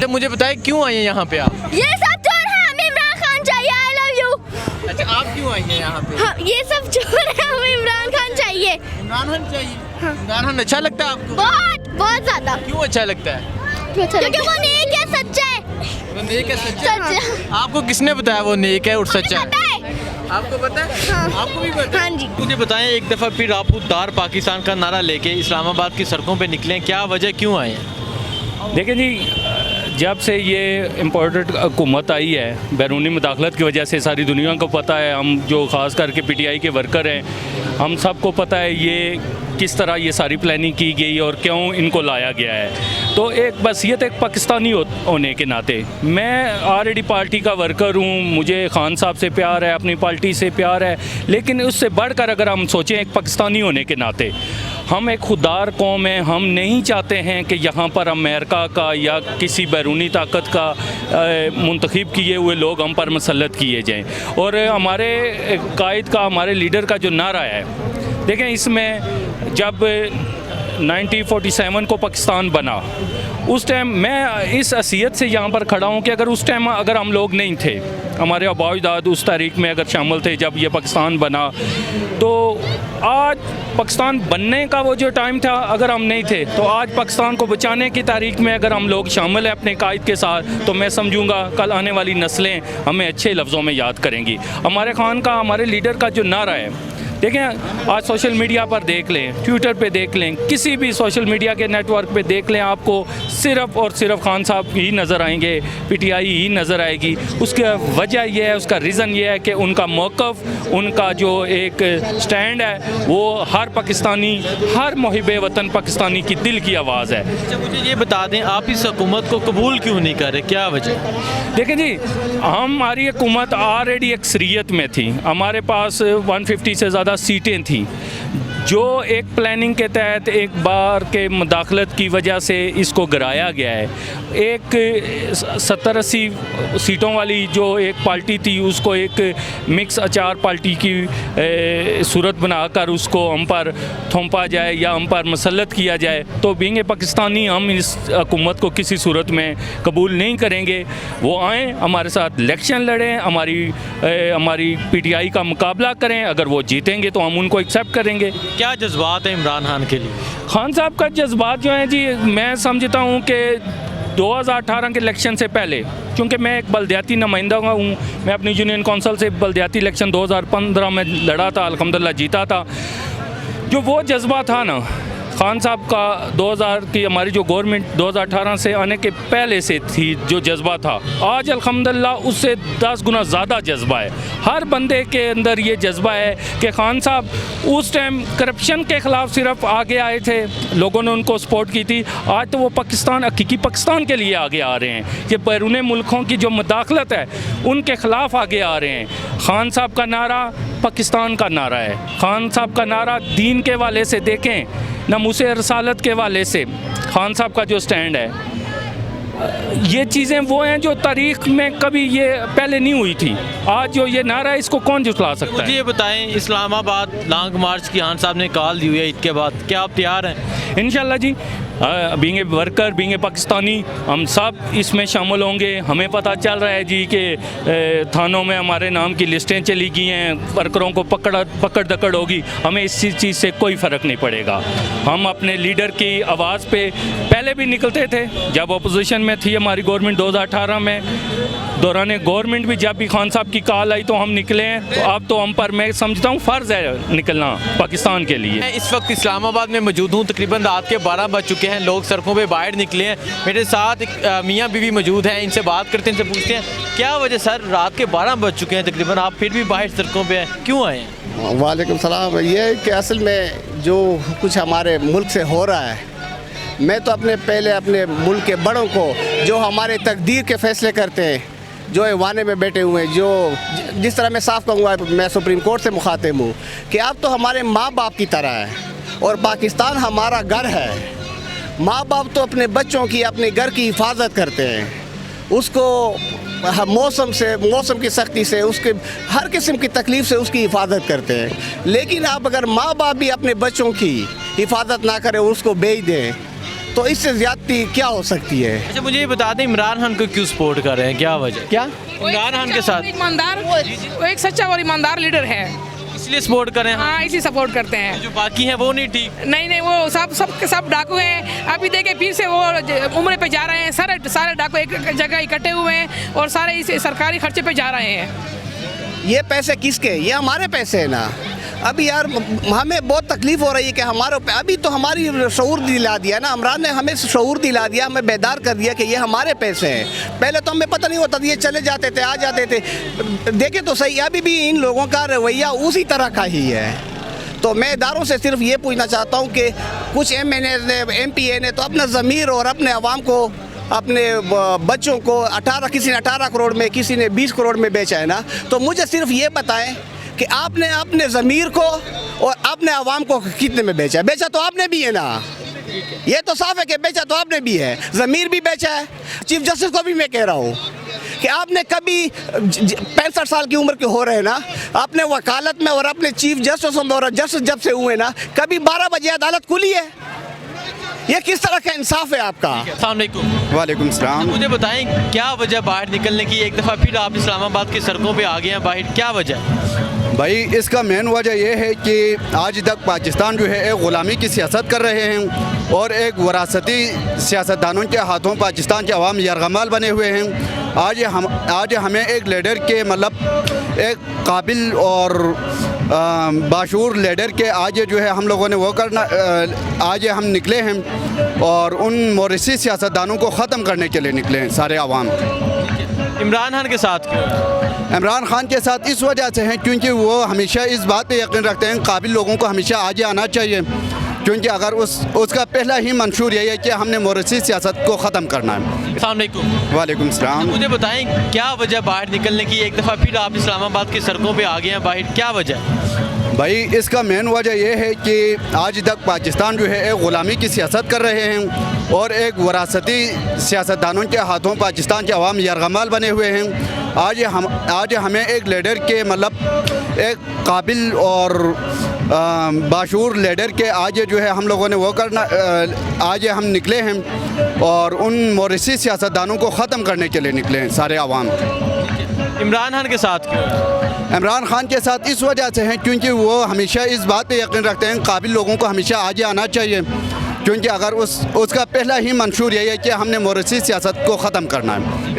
अच्छा मुझे बताएं क्यों आई हैं यहाँ पे आप? ये सब चोर है, हमें इमरान खान चाहिए। I love you. अच्छा आप क्यों आई हैं यहाँ पे? हाँ, ये सब चोर है, हमें इमरान खान चाहिए। इमरान खान चाहिए? इमरान खान अच्छा लगता है आपको? बहुत बहुत ज्यादा। क्यों अच्छा लगता है? क्योंकि वो नेक है, सच्चा है। वो नेक है, सच्चा है? सच्चा। आपको किसने बताया वो नेक है और सच्चा पता है? है। आपको पता है? हाँ। आपको भी पता है? हाँ जी। मुझे बताएं एक दफ़ा फिर आप खुददार पाकिस्तान का नारा लेके इस्लामाबाद की सड़कों पे निकले, क्या वजह क्यों आए हैं? देखें जी, जब से ये इम्पोर्टेड हुकूमत आई है, बैरूनी मुदाखलत की वजह से सारी दुनिया को पता है, हम जो ख़ास करके पीटीआई के वर्कर हैं, हम सबको पता है ये किस तरह ये सारी प्लानिंग की गई और क्यों इनको लाया गया है। तो एक बसियत एक पाकिस्तानी होने के नाते, मैं ऑलरेडी पार्टी का वर्कर हूँ, मुझे खान साहब से प्यार है, अपनी पार्टी से प्यार है, लेकिन उससे बढ़कर अगर हम सोचें एक पाकिस्तानी होने के नाते, हम एक खुददार कौम हैं। हम नहीं चाहते हैं कि यहाँ पर अमेरिका का या किसी बैरूनी ताकत का मुंतखब किए हुए लोग हम पर मसलत किए जाएँ। और हमारे कायद का, हमारे लीडर का जो नारा है, देखें इसमें जब 1947 को पाकिस्तान बना, उस टाइम मैं इस हैसियत से यहाँ पर खड़ा हूँ कि अगर उस टाइम अगर हम लोग नहीं थे, हमारे आबा अजदाद उस तारीख में अगर शामिल थे जब ये पाकिस्तान बना, तो आज पाकिस्तान बनने का वो जो टाइम था, अगर हम नहीं थे तो आज पाकिस्तान को बचाने की तारीख में अगर हम लोग शामिल हैं अपने कायद के साथ, तो मैं समझूंगा कल आने वाली नस्लें हमें अच्छे लफ्ज़ों में याद करेंगी। हमारे खान का, हमारे लीडर का जो नारा है, देखें आज सोशल मीडिया पर देख लें, ट्विटर पे देख लें, किसी भी सोशल मीडिया के नेटवर्क पे देख लें, आपको सिर्फ़ और सिर्फ खान साहब ही नज़र आएंगे, पीटीआई ही नज़र आएगी। उसका वजह यह है, उसका रीज़न ये है कि उनका मौक़िफ़, उनका जो एक स्टैंड है, वो हर पाकिस्तानी, हर मुहिब्बे वतन पाकिस्तानी की दिल की आवाज़ है। अच्छा मुझे ये बता दें, आप इस हुकूमत को कबूल क्यों नहीं कर रहे, क्या वजह? देखें जी, हमारी हुकूमत ऑलरेडी अक्सरियत में थी, हमारे पास 150 से ज़्यादा सीटें थीं, जो एक प्लानिंग के तहत एक बार के मुदाखलत की वजह से इसको गिराया गया है। एक 70-80 सीटों वाली जो एक पार्टी थी, उसको एक मिक्स अचार पार्टी की सूरत बनाकर उसको हम पर थोपा जाए या हम पर मसलत किया जाए, तो बींग पाकिस्तानी हम इस हुकूमत को किसी सूरत में कबूल नहीं करेंगे। वो आएँ, हमारे साथ इलेक्शन लड़ें, हमारी पीटीआई का मुकाबला करें, अगर वो जीतेंगे तो हम उनको एक्सेप्ट करेंगे। क्या जज्बात है इमरान खान के लिए? खान साहब का जज्बात जो है जी, मैं समझता हूँ कि 2018 के इलेक्शन से पहले, क्योंकि मैं एक बल्दियाती नुमाइंदा हूँ, मैं अपनी यूनियन कौंसिल से बल्दियाती इलेक्शन 2015 में लड़ा था, अल्हम्दुलिल्लाह जीता था। जो वो जज्बा था ना खान साहब का, 2000 की हमारी जो गवर्नमेंट 2018 से आने के पहले से थी, जो जज्बा था, आज अल्हम्दुलिल्लाह उससे 10 गुना ज़्यादा जज्बा है। हर बंदे के अंदर ये जज्बा है कि खान साहब उस टाइम करप्शन के ख़िलाफ़ सिर्फ आगे आए थे, लोगों ने उनको सपोर्ट की थी। आज तो वो पाकिस्तान, हकीकी पाकिस्तान के लिए आगे आ रहे हैं। ये बैरून मुल्कों की जो मुदाखलत है उनके ख़िलाफ़ आगे आ रहे हैं। खान साहब का नारा पाकिस्तान का नारा है। खान साहब का नारा दीन के वाले से देखें, नमूसे रसालत के वाले से खान साहब का जो स्टैंड है, ये चीज़ें वो हैं जो तारीख़ में कभी ये पहले नहीं हुई थी। आज जो ये नारा है, इसको कौन जुटला सकता है? मुझे ये बताएं, इस्लामाबाद लॉन्ग मार्च की खान साहब ने कॉल दी हुई है ईद के बाद, क्या आप तैयार हैं? इंशाल्लाह जी, बींगे वर्कर, बींगे पाकिस्तानी, हम सब इसमें शामिल होंगे। हमें पता चल रहा है जी कि थानों में हमारे नाम की लिस्टें चली गई हैं, वर्करों को पकड़ दकड़ होगी। हमें इस चीज़ से कोई फ़र्क नहीं पड़ेगा। हम अपने लीडर की आवाज़ पे पहले भी निकलते थे, जब अपोजिशन में थी हमारी गवर्नमेंट 2018 में, दौरान गवर्नमेंट भी जब भी खान साहब की कॉल आई तो हम निकले हैं। तो अब तो हम पर, मैं समझता हूँ, फ़र्ज़ है निकलना पाकिस्तान के लिए। मैं इस वक्त इस्लामाबाद में मौजूद हूँ, तकरीबन रात के 12 बज चुके हैं, लोग सड़कों पे बाहर निकले हैं। मेरे साथ एक मियाँ बीवी मौजूद हैं, इनसे बात करते हैं, इनसे पूछते हैं क्या वजह सर, रात के 12 बज चुके हैं तकरीबन, आप फिर भी बाहर सड़कों पे हैं, क्यों आए हैं? वालेकुम सलाम। ये है कि असल में जो कुछ हमारे मुल्क से हो रहा है, मैं तो पहले अपने मुल्क के बड़ों को, जो हमारे तकदीर के फ़ैसले करते हैं, जो ऐवाने में बैठे हुए हैं, जो जिस तरह मैं साफ कहूँगा, मैं सुप्रीम कोर्ट से मुखातिब हूँ कि आप तो हमारे माँ बाप की तरह है और पाकिस्तान हमारा घर है। माँ बाप तो अपने बच्चों की, अपने घर की हिफाजत करते हैं, उसको मौसम की सख्ती से, उसके हर किस्म की तकलीफ़ से उसकी हिफाजत करते हैं। लेकिन आप अगर माँ बाप भी अपने बच्चों की हिफाजत ना करें, उसको बेच दें, तो इससे ज़्यादती क्या हो सकती है? अच्छा मुझे ये बता दें, इमरान खान को क्यों सपोर्ट कर रहे हैं, क्या वजह? क्या इमरान खान के साथ ईमानदार, वो एक सच्चा और ईमानदार लीडर है। इसलिए सपोर्ट कर रहे हैं? हाँ, इसी सपोर्ट करते हैं। जो बाकी हैं वो नहीं ठीक? नहीं, वो सब डाकू हैं। अभी देखे फिर से वो उम्र पे जा रहे हैं। सारे डाकू एक जगह इकट्ठे हुए हैं और सारे इस सरकारी खर्चे पे जा रहे हैं। ये पैसे किसके? ये हमारे पैसे हैं ना। अभी यार हमें बहुत तकलीफ़ हो रही है कि हमारे अभी तो हमारी शऊर दिला दिया ना, इमरान ने हमें शऊर दिला दिया, हमें बेदार कर दिया कि ये हमारे पैसे हैं। पहले तो हमें पता नहीं होता था, ये चले जाते थे, आ जाते थे। देखे तो सही, अभी भी इन लोगों का रवैया उसी तरह का ही है। तो मैं इदारों से सिर्फ ये पूछना चाहता हूँ कि कुछ MNA ने, MPA ने तो अपना ज़मीर और अपने अवाम को, अपने बच्चों को किसी ने 18 करोड़ में, किसी ने 20 करोड़ में बेचा है ना। तो मुझे सिर्फ ये बताएं कि आपने अपने ज़मीर को और अपने अवाम को कितने में बेचा है? बेचा तो आपने भी है ना, ये तो साफ है कि बेचा तो आपने भी है, ज़मीर भी बेचा है। चीफ जस्टिस को भी मैं कह रहा हूँ कि आपने कभी 65 साल की उम्र के हो रहे ना, आपने वकालत में और अपने चीफ जस्टिस और जस्टिस जब से हुए ना, कभी 12 बजे अदालत खुली है? ये किस तरह का इंसाफ है आपका? अस्सलाम वालेकुम। वालेकुम सलाम। मुझे बताएं क्या वजह बाहर निकलने की? एक दफ़ा फिर आप इस्लामाबाद की सड़कों पे आ गए हैं बाहर, क्या वजह है? भाई इसका मेन वजह यह है कि आज तक पाकिस्तान जो है एक ग़ुलामी की सियासत कर रहे हैं और एक वरासती सियासतदानों के हाथों पाकिस्तान के अवाम यरगमाल बने हुए हैं। आज हमें एक लीडर के मतलब एक काबिल और बाशूर लीडर के आज जो है हम लोगों ने वो करना, आज हम निकले हैं और उन मोरिसी सियासतदानों को ख़त्म करने के लिए निकले हैं सारे अवाम। इमरान खान के साथ क्यों? इमरान खान के साथ इस वजह से हैं क्योंकि वो हमेशा इस बात पे यकीन रखते हैं काबिल लोगों को हमेशा आगे आना चाहिए, क्योंकि अगर उसका पहला ही मंशूर यही है कि हमने मोरिसी सियासत को ख़त्म करना है। अस्सलाम वालेकुम। वालेकुम सलाम। मुझे बताएं क्या वजह बाहर निकलने की? एक दफ़ा फिर आप इस्लामाबाद की सड़कों पे आ गए हैं बाहर, क्या वजह है? भाई इसका मेन वजह यह है कि आज तक पाकिस्तान जो है एक ग़ुलामी की सियासत कर रहे हैं और एक वरासती सियासतदानों के हाथों पाकिस्तान के अवाम यरगमाल बने हुए हैं। आज हमें एक लीडर के मतलब एक काबिल और बाशूर लीडर के आज जो है हम लोगों ने वो करना, आज हम निकले हैं और उन मोरिसी सियासतदानों को ख़त्म करने के लिए निकले हैं सारे अवाम। इमरान खान के साथ क्यों? इमरान खान के साथ इस वजह से हैं क्योंकि वो हमेशा इस बात पे यकीन रखते हैं काबिल लोगों को हमेशा आगे आना चाहिए, क्योंकि अगर उसका पहला ही मंशूर यही है कि हमने मोरिसी सियासत को ख़त्म करना है।